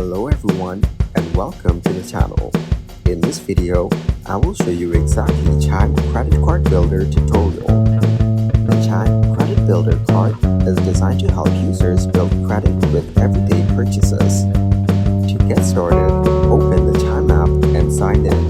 Hello everyone and welcome to the channel. In this video, I will show you exactly Chime Credit Card Builder tutorial. The Chime Credit Builder card is designed to help users build credit with everyday purchases. To get started, open the Chime app and sign in.